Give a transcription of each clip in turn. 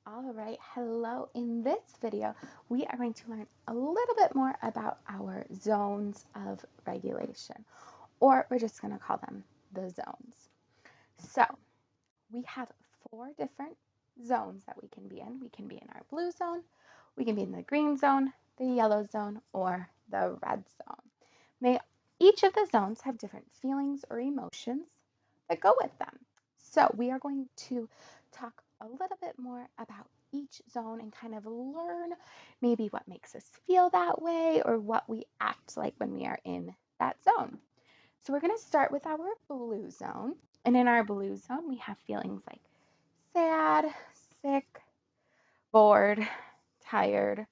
All right, hello. In this video, we are going to learn a little bit more about our zones of regulation, or we're just going to call them the zones. So, we have four different zones that we can be in. We can be in our blue zone, we can be in the green zone, the yellow zone, or the red zone. Each of the zones have different feelings or emotions that go with them. So, we are going to talk a little bit more about each zone and kind of learn maybe what makes us feel that way or what we act like when we are in that zone. So, we're going to start with our blue zone. And in our blue zone, we have feelings like sad, sick, bored, tired,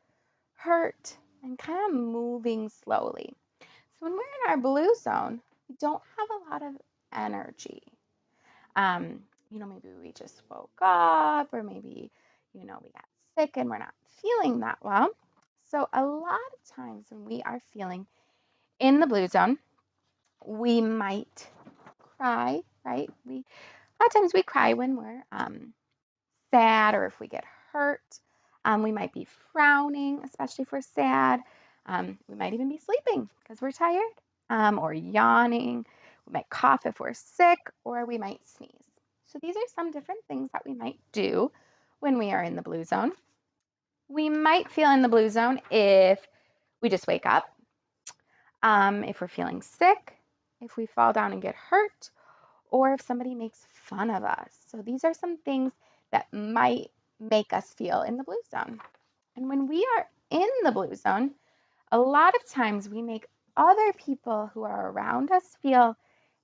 hurt, and kind of moving slowly. So when we're in our blue zone, we don't have a lot of energy. Maybe we just woke up, or maybe, we got sick and we're not feeling that well. So a lot of times when we are feeling in the blue zone, we might cry, right? A lot of times we cry when we're sad or if we get hurt. We might be frowning, especially if we're sad. We might even be sleeping because we're tired or yawning. We might cough if we're sick or we might sneeze. So, these are some different things that we might do when we are in the blue zone. We might feel in the blue zone if we just wake up, if we're feeling sick, if we fall down and get hurt, or if somebody makes fun of us. So these are some things that might make us feel in the blue zone. And when we are in the blue zone, a lot of times we make other people who are around us feel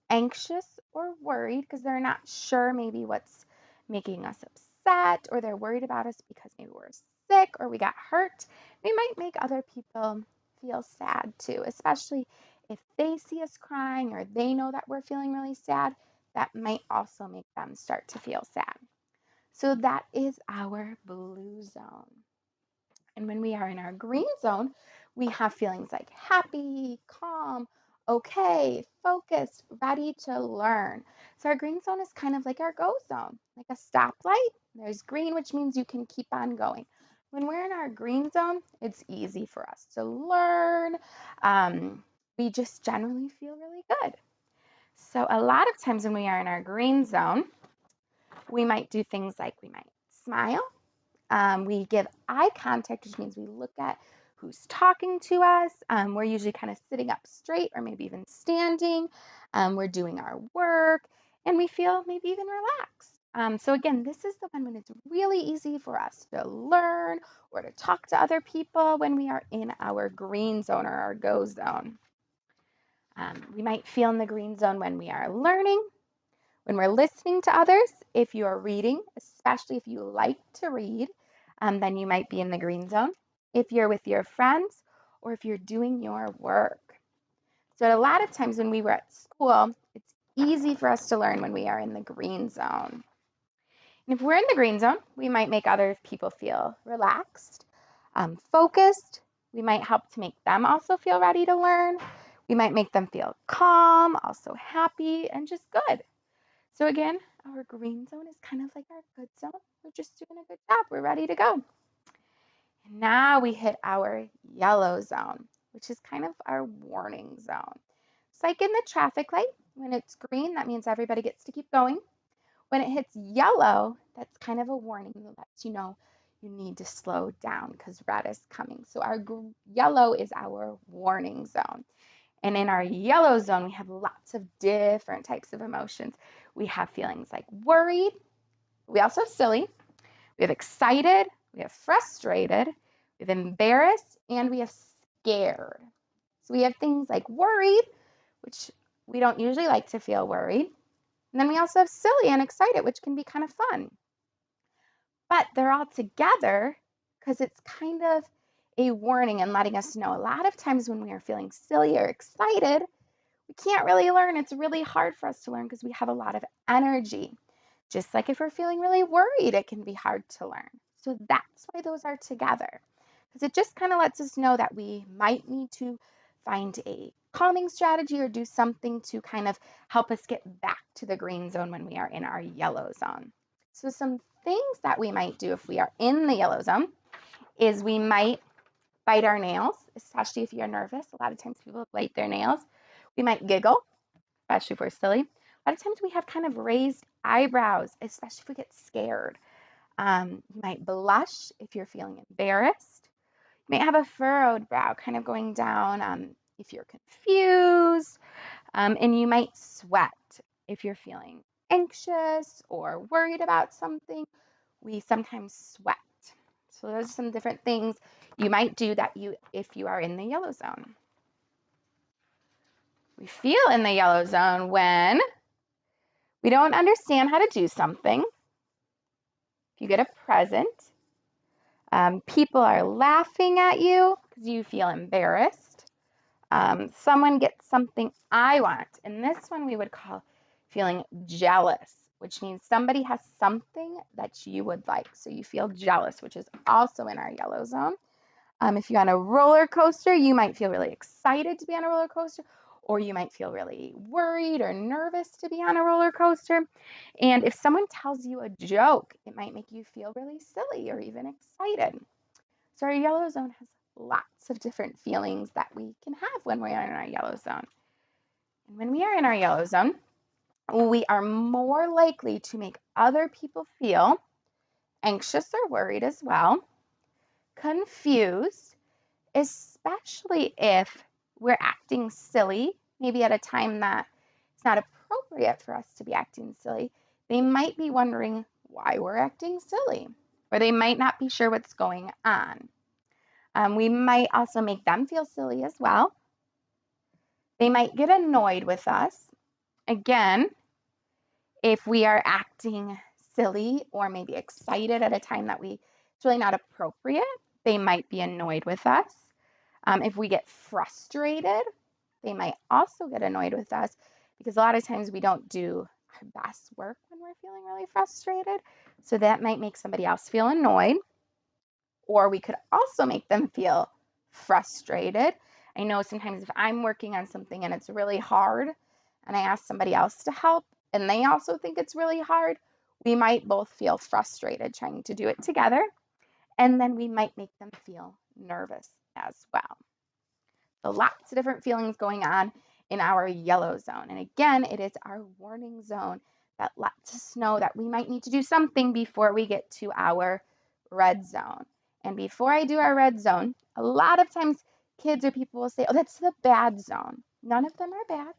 anxious or worried because they're not sure maybe what's making us upset, or they're worried about us because maybe we're sick or we got hurt. We might make other people feel sad too, especially if they see us crying or they know that we're feeling really sad. That might also make them start to feel sad. So that is our blue zone. And when we are in our green zone, we have feelings like happy, calm, okay, focused, ready to learn. So our green zone is kind of like our go zone, like a stoplight. There's green, which means you can keep on going. When we're in our green zone, it's easy for us to learn. We just generally feel really good. So a lot of times when we are in our green zone, we might do things like we might smile. We give eye contact, which means we look at who's talking to us. We're usually kind of sitting up straight or maybe even standing. We're doing our work and we feel maybe even relaxed. So, again, this is the one when it's really easy for us to learn or to talk to other people when we are in our green zone or our go zone. We might feel in the green zone when we are learning, when we're listening to others. If you are reading, especially if you like to read, then you might be in the green zone. If you're with your friends or if you're doing your work. So, a lot of times when we were at school, it's easy for us to learn when we are in the green zone. And if we're in the green zone, we might make other people feel relaxed, focused. We might help to make them also feel ready to learn. We might make them feel calm, also happy, and just good. So again, our green zone is kind of like our good zone. We're just doing a good job. We're ready to go. And now we hit our yellow zone, which is kind of our warning zone. It's like in the traffic light. When it's green, that means everybody gets to keep going. When it hits yellow, that's kind of a warning that lets you know you need to slow down because red is coming. So our yellow is our warning zone. And in our yellow zone, we have lots of different types of emotions. We have feelings like worried. We also have silly. We have excited. We have frustrated. We have embarrassed. And we have scared. So we have things like worried, which we don't usually like to feel worried. And then we also have silly and excited, which can be kind of fun. But they're all together because it's kind of a warning and letting us know a lot of times when we are feeling silly or excited, we can't really learn. It's really hard for us to learn because we have a lot of energy. Just like if we're feeling really worried, it can be hard to learn. So that's why those are together. Because it just kind of lets us know that we might need to find a calming strategy or do something to kind of help us get back to the green zone when we are in our yellow zone. So some things that we might do if we are in the yellow zone is we might bite our nails, especially if you're nervous. A lot of times people bite their nails. We might giggle, especially if we're silly. A lot of times we have kind of raised eyebrows, especially if we get scared. You might blush if you're feeling embarrassed. You might have a furrowed brow kind of going down if you're confused. And you might sweat if you're feeling anxious or worried about something. We sometimes sweat. So those are some different things you might do that if you are in the yellow zone. We feel in the yellow zone when we don't understand how to do something. If you get a present, people are laughing at you because you feel embarrassed. Someone gets something I want. And this one we would call feeling jealous, which means somebody has something that you would like. So you feel jealous, which is also in our yellow zone. If you're on a roller coaster, you might feel really excited to be on a roller coaster, or you might feel really worried or nervous to be on a roller coaster. And if someone tells you a joke, it might make you feel really silly or even excited. So our yellow zone has lots of different feelings that we can have when we are in our yellow zone. And when we are in our yellow zone, we are more likely to make other people feel anxious or worried as well, confused, especially if we're acting silly, maybe at a time that it's not appropriate for us to be acting silly. They might be wondering why we're acting silly, or they might not be sure what's going on. We might also make them feel silly as well. They might get annoyed with us. Again, if we are acting silly or maybe excited at a time that it's really not appropriate, they might be annoyed with us. If we get frustrated, they might also get annoyed with us because a lot of times we don't do our best work when we're feeling really frustrated. So that might make somebody else feel annoyed, or we could also make them feel frustrated. I know sometimes if I'm working on something and it's really hard and I ask somebody else to help and they also think it's really hard, we might both feel frustrated trying to do it together. And then we might make them feel nervous as well. So lots of different feelings going on in our yellow zone. And again, it is our warning zone that lets us know that we might need to do something before we get to our red zone. And before I do our red zone, a lot of times kids or people will say, oh, that's the bad zone. None of them are bad.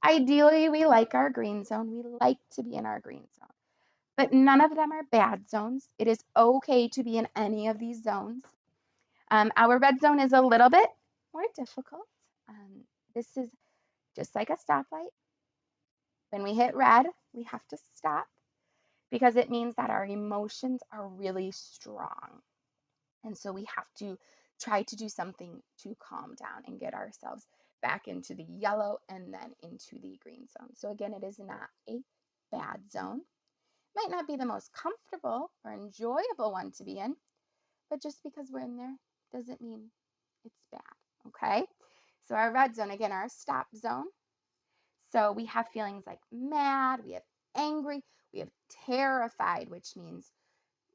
Ideally, we like our green zone. We like to be in our green zone. But none of them are bad zones. It is okay to be in any of these zones. Our red zone is a little bit more difficult. This is just like a stoplight. When we hit red, we have to stop because it means that our emotions are really strong. And so we have to try to do something to calm down and get ourselves back into the yellow and then into the green zone. So again, it is not a bad zone. Might not be the most comfortable or enjoyable one to be in, but just because we're in there doesn't mean it's bad, okay? So our red zone, again, our stop zone. So we have feelings like mad, we have angry, we have terrified, which means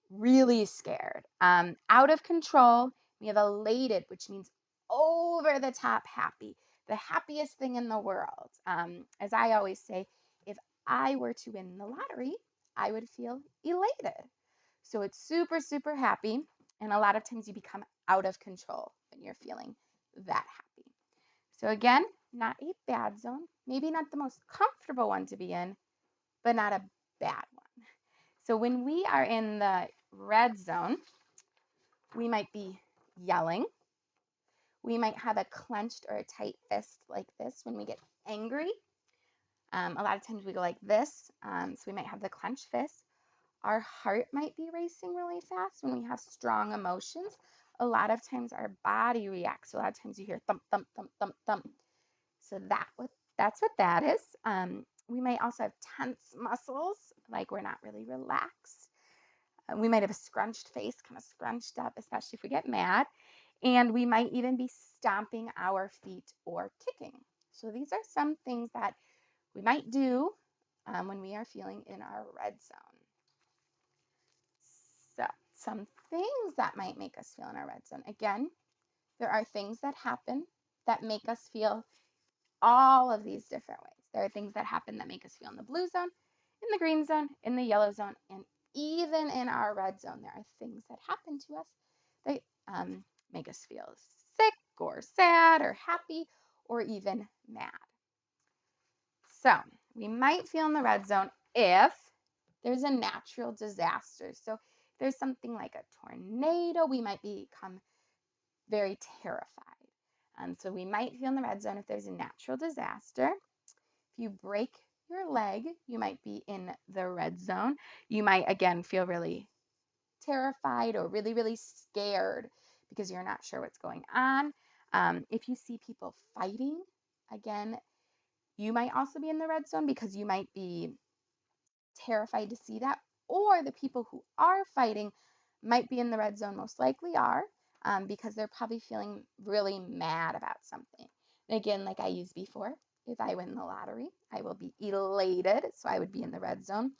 really scared, out of control, we have elated, which means over the top happy, the happiest thing in the world. As I always say, if I were to win the lottery, I would feel elated. So it's super, super happy. And a lot of times you become out of control when you're feeling that happy. So again, not a bad zone, maybe not the most comfortable one to be in, but not a bad one. So when we are in the red zone, we might be yelling. We might have a clenched or a tight fist like this when we get angry. A lot of times we go like this, so we might have the clenched fist. Our heart might be racing really fast when we have strong emotions. A lot of times our body reacts. So a lot of times you hear thump, thump, thump, thump, thump. So that's what that is. We might also have tense muscles, like we're not really relaxed. We might have a scrunched face, kind of scrunched up, especially if we get mad. And we might even be stomping our feet or kicking. So these are some things that we might do when we are feeling in our red zone. some things that might make us feel in our red zone. Again, there are things that happen that make us feel all of these different ways. There are things that happen that make us feel in the blue zone, in the green zone, in the yellow zone, and even in our red zone. There are things that happen to us that make us feel sick or sad or happy or even mad. So we might feel in the red zone if there's a natural disaster. So if there's something like a tornado, we might become very terrified. So we might feel in the red zone if there's a natural disaster. If you break your leg, you might be in the red zone. You might, again, feel really terrified or really, really scared because you're not sure what's going on. If you see people fighting, again, you might also be in the red zone because you might be terrified to see that. Or the people who are fighting might be in the red zone, most likely are, because they're probably feeling really mad about something. And again, like I used before, if I win the lottery, I will be elated. So I would be in the red zone.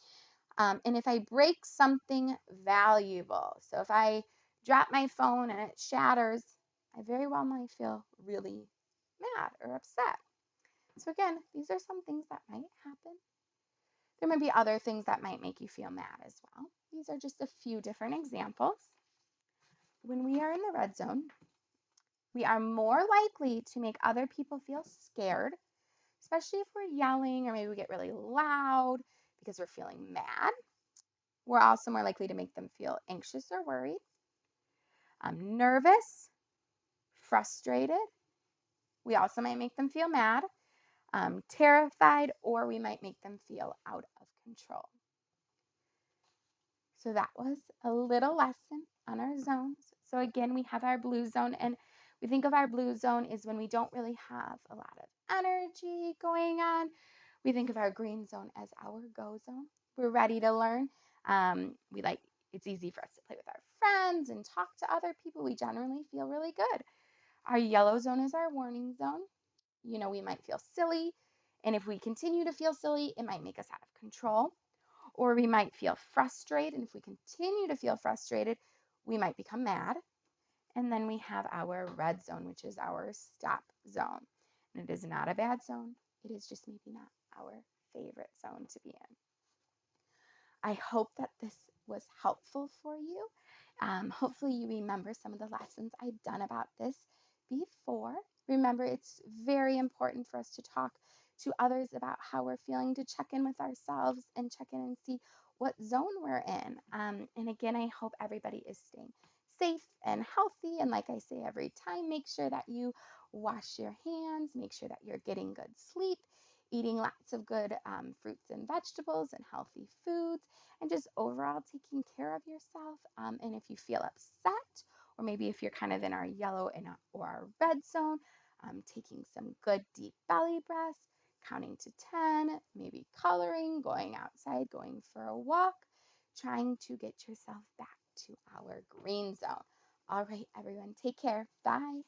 And if I break something valuable, so if I drop my phone and it shatters, I very well might feel really mad or upset. So again, these are some things that might happen. There might be other things that might make you feel mad as well. These are just a few different examples. When we are in the red zone, we are more likely to make other people feel scared, especially if we're yelling or maybe we get really loud because we're feeling mad. We're also more likely to make them feel anxious or worried, nervous, frustrated. We also might make them feel mad, terrified, or we might make them feel out of control. So that was a little lesson on our zones. So again, we have our blue zone, and we think of our blue zone is when we don't really have a lot of energy going on. We think of our green zone as our go zone. We're ready to learn. It's easy for us to play with our friends and talk to other people. We generally feel really good. Our yellow zone is our warning zone. We might feel silly, and if we continue to feel silly, it might make us out of control. Or we might feel frustrated. And if we continue to feel frustrated, we might become mad. And then we have our red zone, which is our stop zone. And it is not a bad zone. It is just maybe not our favorite zone to be in. I hope that this was helpful for you. Hopefully, you remember some of the lessons I've done about this before. Remember, it's very important for us to talk to others about how we're feeling, to check in with ourselves and check in and see what zone we're in. And again, I hope everybody is staying safe and healthy. And like I say every time, make sure that you wash your hands, make sure that you're getting good sleep, eating lots of good fruits and vegetables and healthy foods, and just overall taking care of yourself. And if you feel upset, or maybe if you're kind of in our yellow or our red zone, taking some good deep belly breaths, counting to 10, maybe coloring, going outside, going for a walk, trying to get yourself back to our green zone. All right, everyone, take care. Bye.